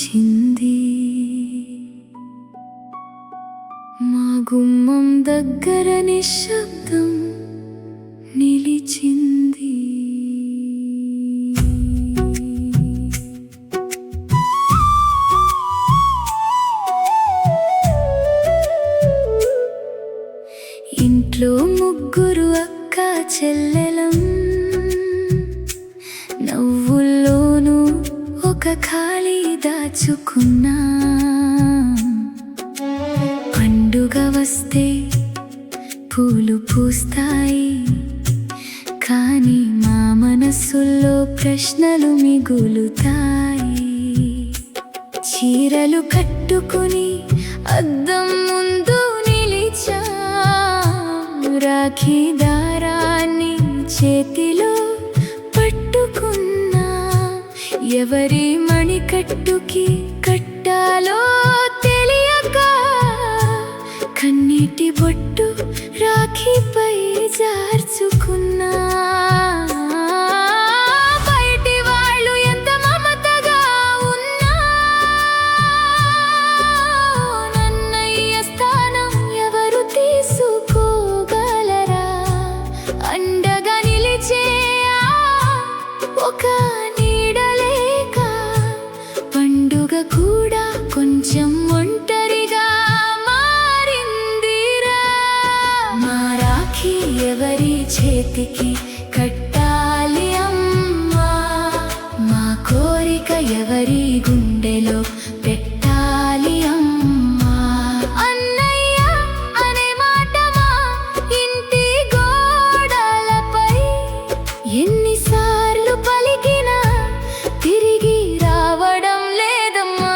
నిలిచింది. మా గుమ్మం దగ్గర నిశ్శబ్దం నిలిచింది. ఇంట్లో ముగ్గురు అక్క చెల్లెలం, నవ్వుల్లోనూ ఒక ఖాళీ దాచుకున్నా. పండుగ వస్తే పూలు పూస్తాయి, కానీ మా మనసుల్లో ప్రశ్నలు మిగులుతాయి. చీరలు కట్టుకుని అద్దం ముందు నిలిచా, రాఖీ దారాన్ని చేతిలో పట్టుకున్నా. ఎవరి మణికట్టుకి కట్టాలో తెలియక కన్నీటి బొట్టు రాఖీపై జార్చుకున్నా. బయటి వాళ్ళు ఎంత మమతగా ఉన్నా, నన్నయ్య స్థానం ఎవరు తీసుకోగలరా? అండగా నిలిచే ఒక నీడలేక పండుగ కూడా కొంచెం ఒంటరిగా మారిందిరా. మా రాఖీ ఎవరి చేతికి కట్టాలి అమ్మా, మా కోరిక ఎవరి గుండెలో పెట్టాలి అమ్మా. అన్నయ్య అనే మాట మా ఇంటి గోడలపై ఎన్నిసార్లు పలికినా తిరిగి రావడం లేదమ్మా.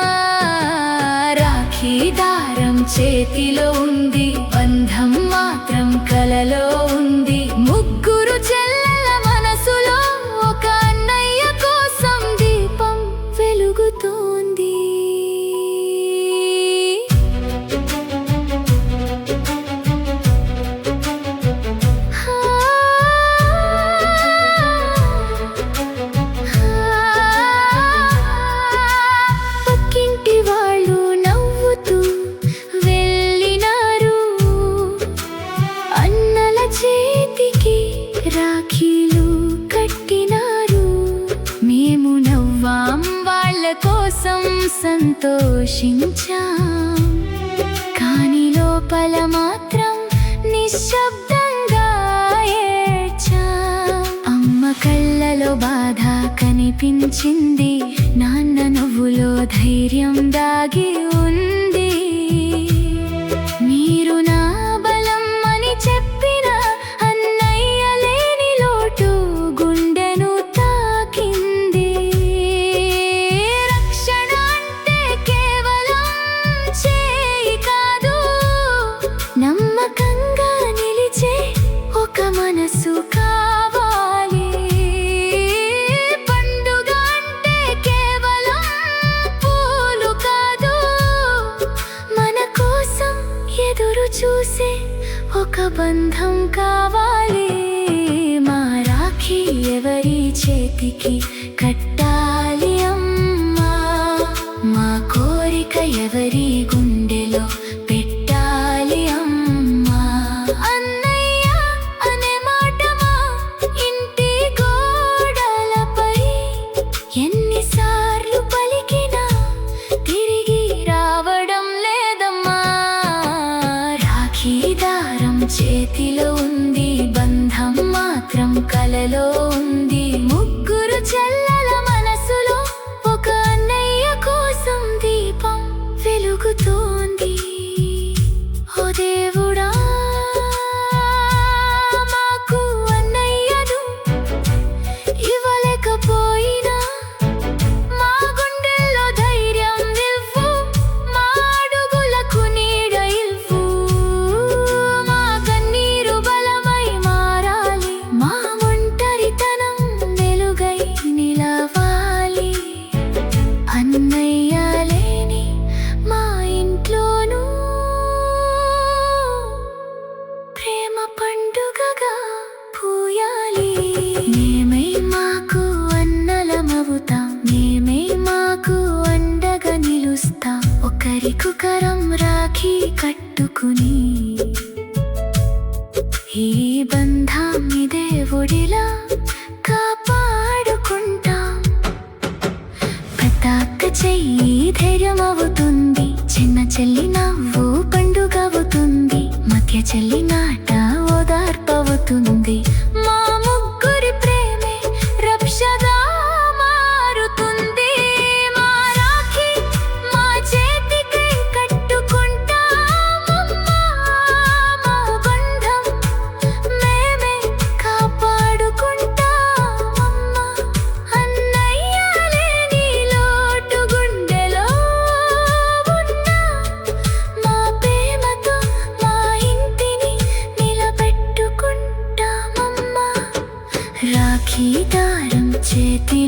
రాఖీ దారం చేతిలో ఉంది, బంధం మాత్రం కలలో ఉంది. ముగ్గురు చెల్లెల మనసులో ఒక అన్నయ్య కోసం దీపం వెలుగుతోంది. పక్కింటి వాళ్ళు నవ్వుతూ వెళ్ళినారు, అన్నల చేతికి రాఖీలు కట్టినారు. మేము నవ్వాం, వాళ్ళ కోసం సంతోషించాం, కానీ లోపల మాత్రం నిశ్శబ్దంగా ఏడ్చాం. అమ్మ కళ్ళలో బాధ కనిపించింది, నాన్న నవ్వులో ధైర్యం దాగి ఉంది. మీరు నా బలం అని చెప్పిన అన్నయ్య లేని లోటు గుండెను తాకింది. రక్షణ అంటే కేవలం చేయి కాదు, నమ్మకంగా నిలిచే ఒక మనసు కావాలి. పండుగ అంటే కేవలం పూలు కాదు, మన కోసం ఎదురు చూసే ఒక బంధం కావాలి. మా రాఖీ ఎవరి చేతికి కట్టాలి అమ్మా, మా కోరిక ఎవరి గుండెలో పెట్టాలి అమ్మా. అన్నయ్య అనే మాట మా ఇంటి గోడలపై ఎన్నిసార్లు పలికినా తిరిగి రావడం లేదమ్మా. రాఖీ దారం చేతిలో ఉంది, బంధం మాత్రం కలలో ఉంది. ముగ్గురు చెల్లెల మనసులో ఒక అన్నయ్య కోసం దీపం వెలుగు ధైర్యం అవుతుంది, చిన్న చెల్లి నవ్వు పండుగ అవుతుంది, మధ్య చెల్లి నాట ఓదార్పవుతుంది. మా ముగ్గురి ప్రేమే రక్షగా మారుతుంది. మా రాఖీ మా చేతికై కట్టుకుంటామమ్మా, మా బంధం మేమే కాపాడుకుంటామమ్మా. అన్నయ్య లేని లోటు గుండెలో ఉన్నా, మా ప్రేమతో మా ఇంటిని నిలబెట్టుకుంటామమ్మా. రాఖీ దారం చేతి